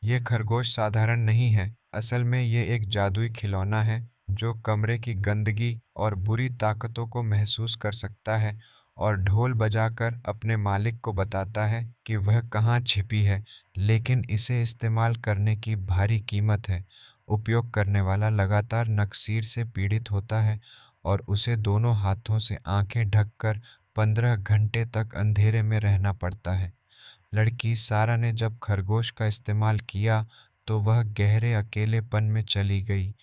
ये खरगोश साधारण नहीं है। असल में ये एक जादुई खिलौना है जो कमरे की गंदगी और बुरी ताकतों को महसूस कर सकता है और ढोल बजाकर अपने मालिक को बताता है कि वह कहाँ छिपी है। लेकिन इसे इस्तेमाल करने की भारी कीमत है। उपयोग करने वाला लगातार नकसीर से पीड़ित होता है और उसे दोनों हाथों से आंखें ढककर 15 घंटे तक अंधेरे में रहना पड़ता है। लड़की सारा ने जब खरगोश का इस्तेमाल किया तो वह गहरे अकेलेपन में चली गई।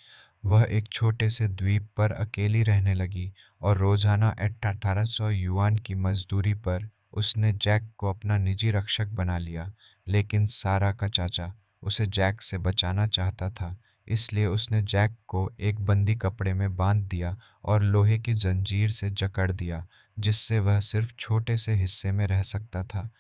वह एक छोटे से द्वीप पर अकेली रहने लगी और रोजाना 1800 युआन की मजदूरी पर उसने जैक को अपना निजी रक्षक बना लिया। लेकिन सारा का चाचा उसे जैक से बचाना चाहता था, इसलिए उसने जैक को एक बंदी कपड़े में बांध दिया और लोहे की जंजीर से जकड़ दिया, जिससे वह सिर्फ छोटे से हिस्से में रह सकता था।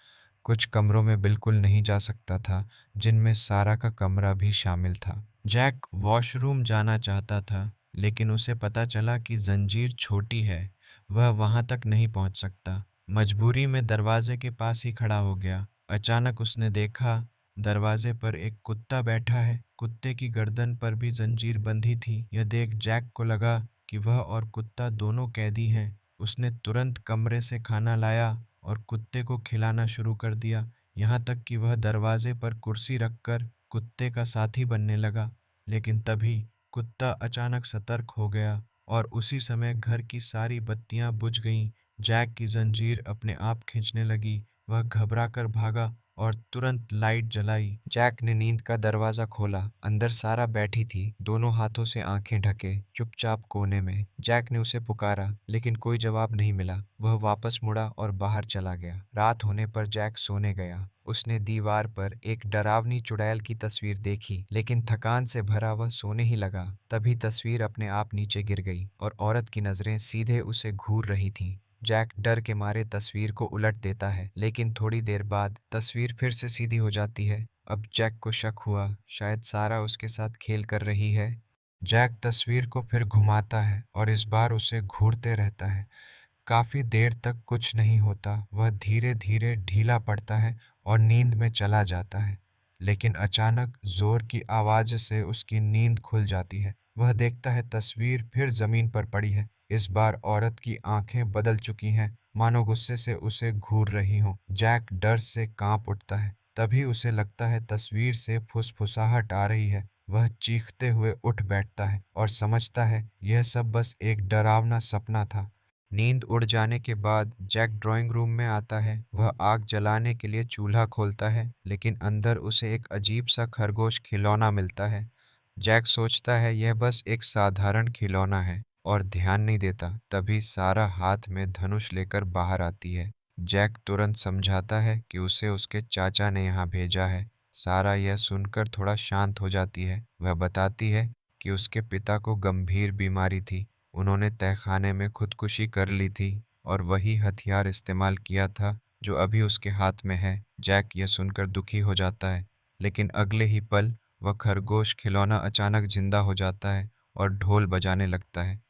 कुछ कमरों में बिल्कुल नहीं जा सकता था, जिनमें सारा का कमरा भी शामिल था। जैक वॉशरूम जाना चाहता था, लेकिन उसे पता चला कि जंजीर छोटी है, वह वहां तक नहीं पहुंच सकता। मजबूरी में दरवाजे के पास ही खड़ा हो गया। अचानक उसने देखा दरवाजे पर एक कुत्ता बैठा है। कुत्ते की गर्दन पर भी जंजीर बंधी थी। यह देख जैक को लगा कि वह और कुत्ता दोनों कैदी हैं। उसने तुरंत कमरे से खाना लाया और कुत्ते को खिलाना शुरू कर दिया, यहाँ तक कि वह दरवाजे पर कुर्सी रखकर कुत्ते का साथी बनने लगा। लेकिन तभी कुत्ता अचानक सतर्क हो गया और उसी समय घर की सारी बत्तियां बुझ गईं। जैक की जंजीर अपने आप खींचने लगी। वह घबराकर भागा और तुरंत लाइट जलाई। जैक ने नींद का दरवाजा खोला। अंदर सारा बैठी थी, दोनों हाथों से आंखें ढके, चुपचाप कोने में। जैक ने उसे पुकारा, लेकिन कोई जवाब नहीं मिला। वह वापस मुड़ा और बाहर चला गया। रात होने पर जैक सोने गया। उसने दीवार पर एक डरावनी चुड़ैल की तस्वीर देखी, लेकिन थकान से भरा वह सोने ही लगा। तभी तस्वीर अपने आप नीचे गिर गई और औरत की नजरें सीधे उसे घूर रही थीं। जैक डर के मारे तस्वीर को उलट देता है, लेकिन थोड़ी देर बाद तस्वीर फिर से सीधी हो जाती है। अब जैक को शक हुआ, शायद सारा उसके साथ खेल कर रही है। जैक तस्वीर को फिर घुमाता है और इस बार उसे घूरते रहता है। काफी देर तक कुछ नहीं होता। वह धीरे धीरे ढीला पड़ता है और नींद में चला जाता है। लेकिन अचानक जोर की आवाज से उसकी नींद खुल जाती है। वह देखता है तस्वीर फिर जमीन पर पड़ी है। इस बार औरत की आंखें बदल चुकी हैं, मानो गुस्से से उसे घूर रही हों। जैक डर से कांप उठता है। तभी उसे लगता है तस्वीर से फुसफुसाहट आ रही है। वह चीखते हुए उठ बैठता है और समझता है यह सब बस एक डरावना सपना था। नींद उड़ जाने के बाद जैक ड्राइंग रूम में आता है। वह आग जलाने के लिए चूल्हा खोलता है, लेकिन अंदर उसे एक अजीब सा खरगोश खिलौना मिलता है। जैक सोचता है यह बस एक साधारण खिलौना है और ध्यान नहीं देता। तभी सारा हाथ में धनुष लेकर बाहर आती है। जैक तुरंत समझाता है कि उसे उसके चाचा ने यहाँ भेजा है। सारा यह सुनकर थोड़ा शांत हो जाती है। वह बताती है कि उसके पिता को गंभीर बीमारी थी। उन्होंने तहखाने में खुदकुशी कर ली थी और वही हथियार इस्तेमाल किया था जो अभी उसके हाथ में है। जैक यह सुनकर दुखी हो जाता है, लेकिन अगले ही पल वह खरगोश खिलौना अचानक जिंदा हो जाता है और ढोल बजाने लगता है।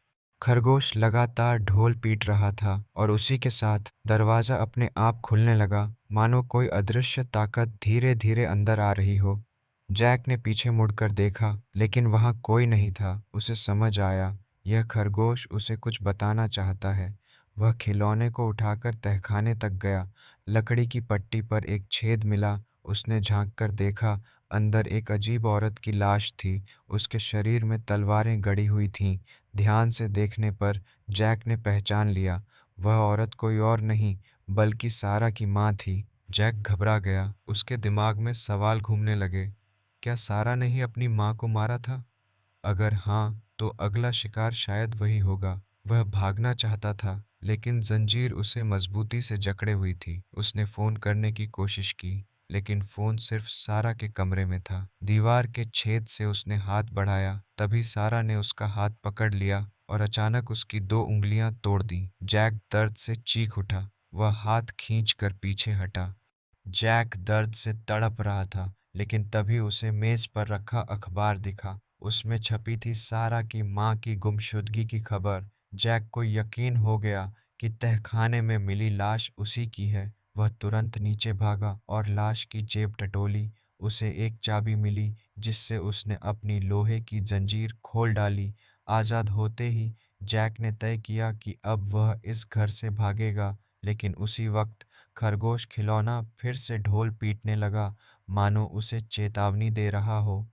खरगोश लगातार ढोल पीट रहा था और उसी के साथ दरवाजा अपने आप खुलने लगा, मानो कोई अदृश्य ताकत धीरे धीरे अंदर आ रही हो। जैक ने पीछे मुड़कर देखा, लेकिन वहां कोई नहीं था। उसे समझ आया यह खरगोश उसे कुछ बताना चाहता है। वह खिलौने को उठाकर तहखाने तक गया। लकड़ी की पट्टी पर एक छेद मिला। उसने झांक कर देखा, अंदर एक अजीब औरत की लाश थी। उसके शरीर में तलवारें गड़ी हुई थीं। ध्यान से देखने पर जैक ने पहचान लिया, वह औरत कोई और नहीं बल्कि सारा की माँ थी। जैक घबरा गया। उसके दिमाग में सवाल घूमने लगे। क्या सारा ने ही अपनी माँ को मारा था? अगर हाँ, तो अगला शिकार शायद वही होगा। वह भागना चाहता था, लेकिन जंजीर उसे मजबूती से जकड़े हुई थी। उसने फोन करने की कोशिश की, लेकिन फोन सिर्फ सारा के कमरे में था। दीवार के छेद से उसने हाथ बढ़ाया, तभी सारा ने उसका हाथ पकड़ लिया और अचानक उसकी 2 उंगलियां तोड़ दी। जैक दर्द से चीख उठा। वह हाथ खींच कर पीछे हटा। जैक दर्द से तड़प रहा था, लेकिन तभी उसे मेज पर रखा अखबार दिखा। उसमें छपी थी सारा की मां की गुमशुदगी की खबर। जैक को यकीन हो गया कि तहखाने में मिली लाश उसी की है। वह तुरंत नीचे भागा और लाश की जेब टटोली उसे एक चाबी मिली जिससे उसने अपनी लोहे की जंजीर खोल डाली। आज़ाद होते ही जैक ने तय किया कि अब वह इस घर से भागेगा, लेकिन उसी वक्त खरगोश खिलौना फिर से ढोल पीटने लगा, मानो उसे चेतावनी दे रहा हो।